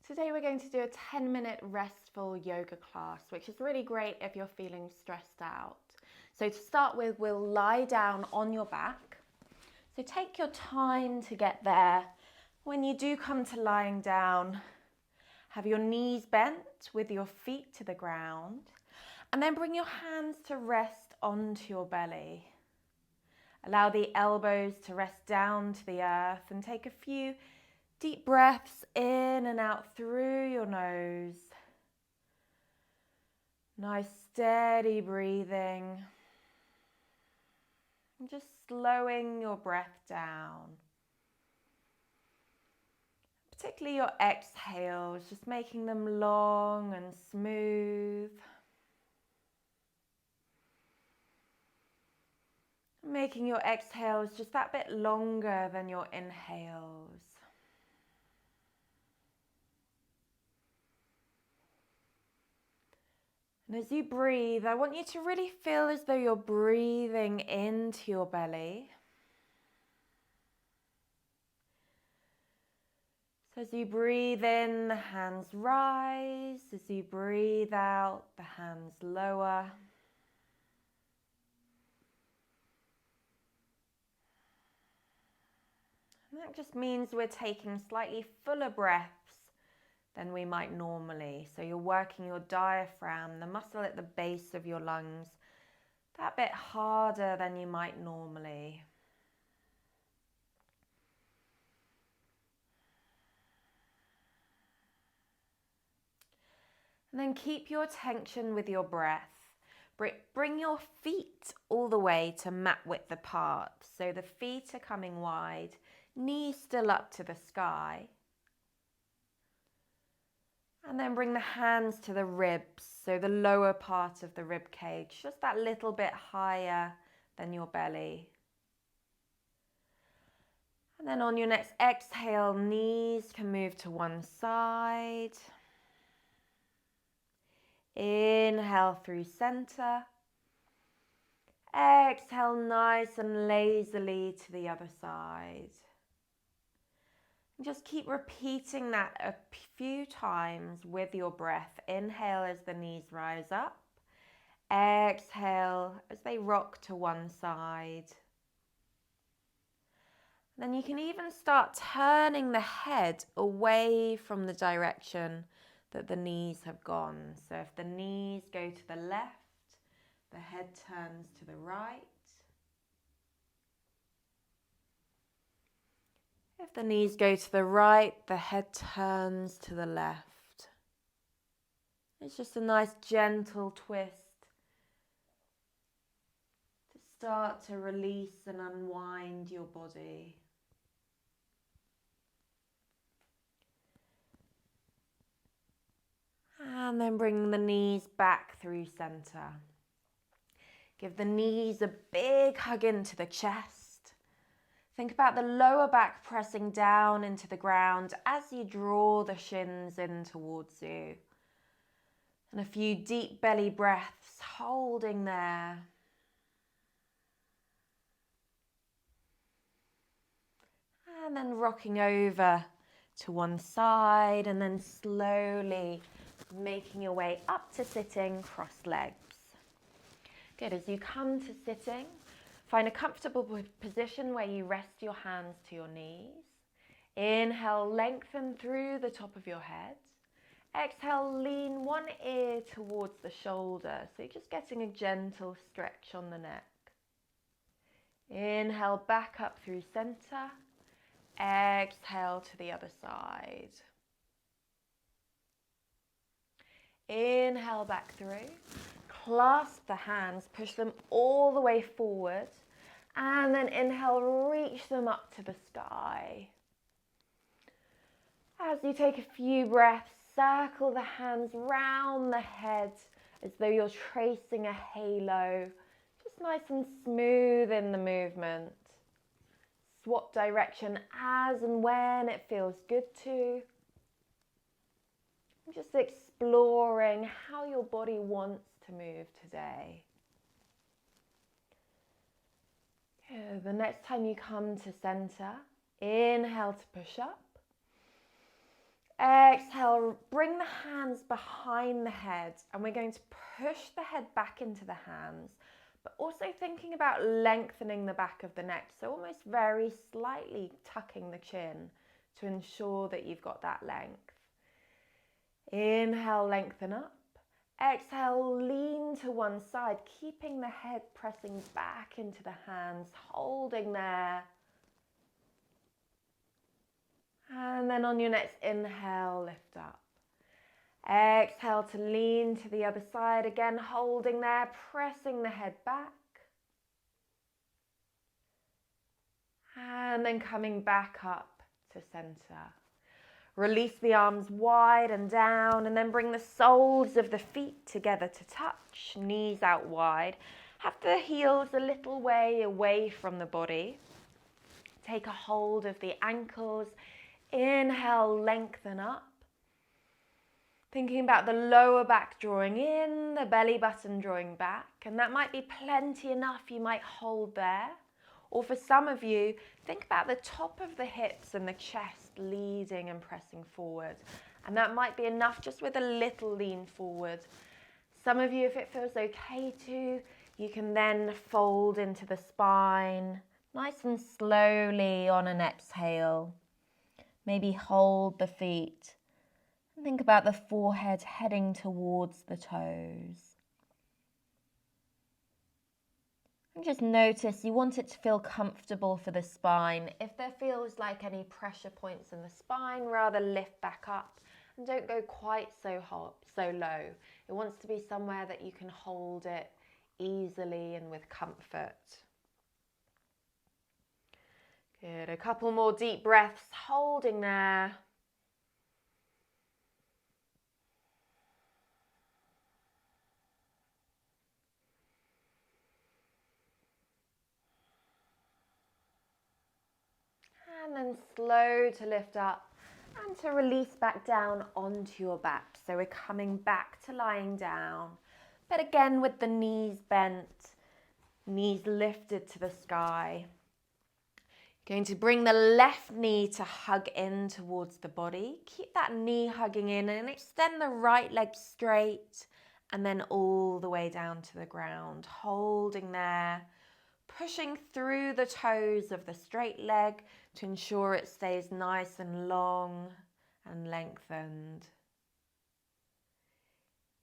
Today we're going to do a 10-minute restful yoga class, which is really great if you're feeling stressed out. So to start with, we'll lie down on your back. So take your time to get there. When you do come to lying down, have your knees bent with your feet to the ground, and then bring your hands to rest onto your belly. Allow the elbows to rest down to the earth and take a few deep breaths in and out through your nose. Nice steady breathing. And just slowing your breath down. Particularly your exhales, just making them long and smooth. Making your exhales just that bit longer than your inhales. And as you breathe, I want you to really feel as though you're breathing into your belly. So as you breathe in, the hands rise. As you breathe out, the hands lower. And that just means we're taking slightly fuller breaths than we might normally. So you're working your diaphragm, the muscle at the base of your lungs, that bit harder than you might normally. And then keep your attention with your breath. Bring your feet all the way to mat width apart. So the feet are coming wide, knees still up to the sky. And then bring the hands to the ribs, so the lower part of the rib cage, just that little bit higher than your belly. And then on your next exhale, knees can move to one side. Inhale through center. Exhale nice and lazily to the other side. Just keep repeating that a few times with your breath. Inhale as the knees rise up. Exhale as they rock to one side. Then you can even start turning the head away from the direction that the knees have gone. So if the knees go to the left, the head turns to the right. If the knees go to the right, the head turns to the left. It's just a nice gentle twist to start to release and unwind your body. And then bring the knees back through center. Give the knees a big hug into the chest. Think about the lower back pressing down into the ground as you draw the shins in towards you. And a few deep belly breaths holding there. And then rocking over to one side and then slowly making your way up to sitting, crossed legs. Good, as you come to sitting, find a comfortable position where you rest your hands to your knees. Inhale, lengthen through the top of your head. Exhale, lean one ear towards the shoulder. So you're just getting a gentle stretch on the neck. Inhale, back up through center. Exhale to the other side. Inhale back through. Clasp the hands, push them all the way forward. And then inhale, reach them up to the sky. As you take a few breaths, circle the hands round the head as though you're tracing a halo. Just nice and smooth in the movement. Swap direction as and when it feels good to. Just exploring how your body wants to move today. Good. The next time you come to center, inhale to push up. Exhale, bring the hands behind the head, and we're going to push the head back into the hands, but also thinking about lengthening the back of the neck, so almost very slightly tucking the chin to ensure that you've got that length. Inhale, lengthen up. Exhale, lean to one side, keeping the head pressing back into the hands, holding there. And then on your next inhale, lift up. Exhale to lean to the other side, again holding there, pressing the head back. And then coming back up to center. Release the arms wide and down, and then bring the soles of the feet together to touch, knees out wide. Have the heels a little way away from the body. Take a hold of the ankles. Inhale, lengthen up. Thinking about the lower back drawing in, the belly button drawing back, and that might be plenty enough. You might hold there. Or for some of you, think about the top of the hips and the chest leading and pressing forward. And that might be enough just with a little lean forward. Some of you, if it feels okay to, you can then fold into the spine, nice and slowly on an exhale. Maybe hold the feet and think about the forehead heading towards the toes. And just notice you want it to feel comfortable for the spine. If there feels like any pressure points in the spine, rather lift back up and don't go quite so low. It wants to be somewhere that you can hold it easily and with comfort. Good, a couple more deep breaths, holding there. And then slow to lift up and to release back down onto your back. So we're coming back to lying down, but again with the knees bent, knees lifted to the sky. Going to bring the left knee to hug in towards the body. Keep that knee hugging in and extend the right leg straight and then all the way down to the ground. Holding there, pushing through the toes of the straight leg to ensure it stays nice and long and lengthened.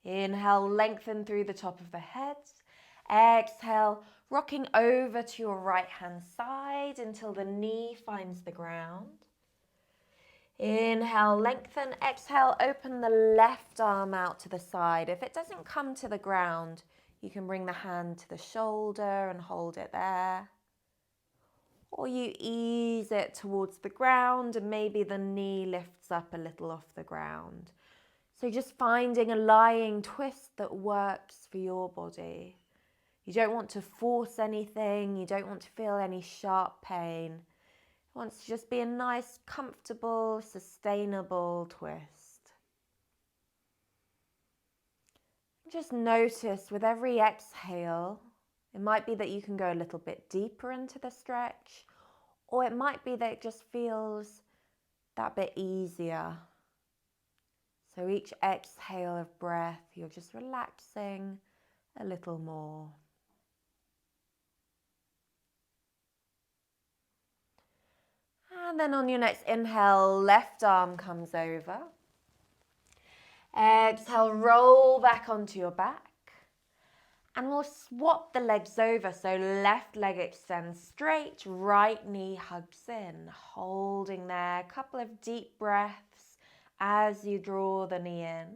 Inhale, lengthen through the top of the head. Exhale, rocking over to your right hand side until the knee finds the ground. Inhale, lengthen. Exhale, open the left arm out to the side. If it doesn't come to the ground, you can bring the hand to the shoulder and hold it there. Or you ease it towards the ground and maybe the knee lifts up a little off the ground. So just finding a lying twist that works for your body. You don't want to force anything. You don't want to feel any sharp pain. It wants to just be a nice, comfortable, sustainable twist. Just notice with every exhale, it might be that you can go a little bit deeper into the stretch, or it might be that it just feels that bit easier. So each exhale of breath, you're just relaxing a little more. And then on your next inhale, left arm comes over. Exhale, roll back onto your back. And we'll swap the legs over. So left leg extends straight, right knee hugs in. Holding there, a couple of deep breaths as you draw the knee in.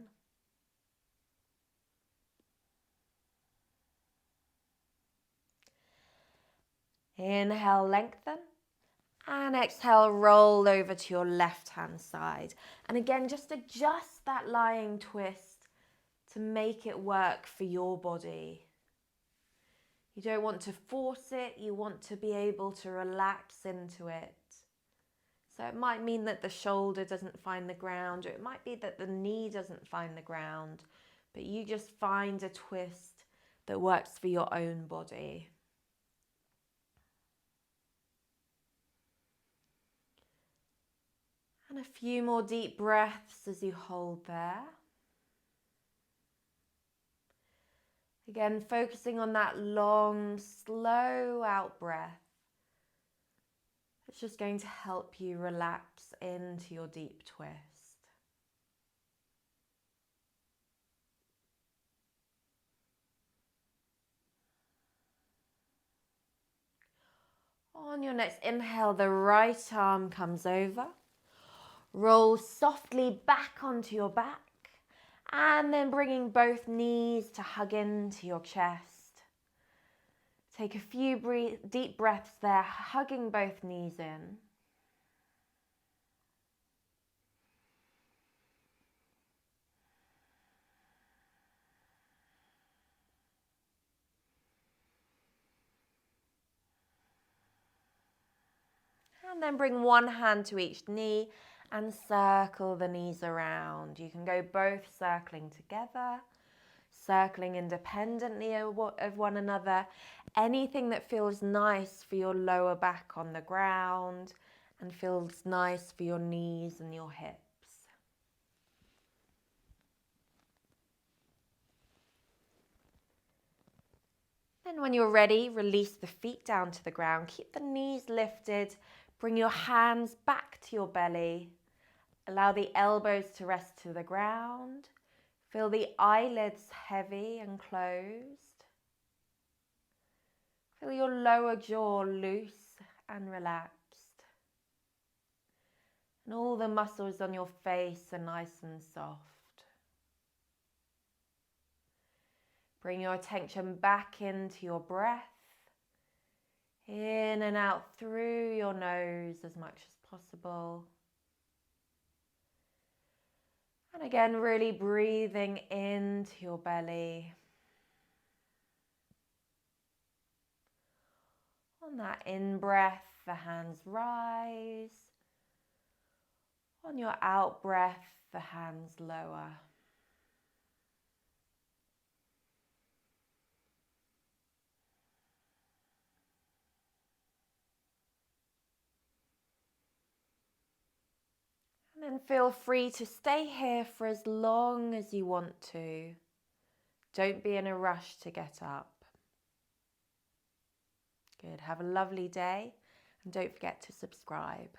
Inhale, lengthen. And exhale, roll over to your left hand side. And again, just adjust that lying twist to make it work for your body. You don't want to force it, you want to be able to relax into it. So it might mean that the shoulder doesn't find the ground, or it might be that the knee doesn't find the ground, but you just find a twist that works for your own body. And a few more deep breaths as you hold there. Again, focusing on that long, slow out breath. It's just going to help you relax into your deep twist. On your next inhale, the right arm comes over. Roll softly back onto your back. And then bringing both knees to hug into your chest. Take a few deep breaths there, hugging both knees in. And then bring one hand to each knee and circle the knees around. You can go both circling together, circling independently of one another. Anything that feels nice for your lower back on the ground and feels nice for your knees and your hips. Then when you're ready, release the feet down to the ground. Keep the knees lifted. Bring your hands back to your belly. Allow the elbows to rest to the ground. Feel the eyelids heavy and closed. Feel your lower jaw loose and relaxed. And all the muscles on your face are nice and soft. Bring your attention back into your breath. In and out through your nose as much as possible. And again, really breathing into your belly. On that in-breath, the hands rise. On your out-breath, the hands lower. And then feel free to stay here for as long as you want to. Don't be in a rush to get up. Good. Have a lovely day and don't forget to subscribe.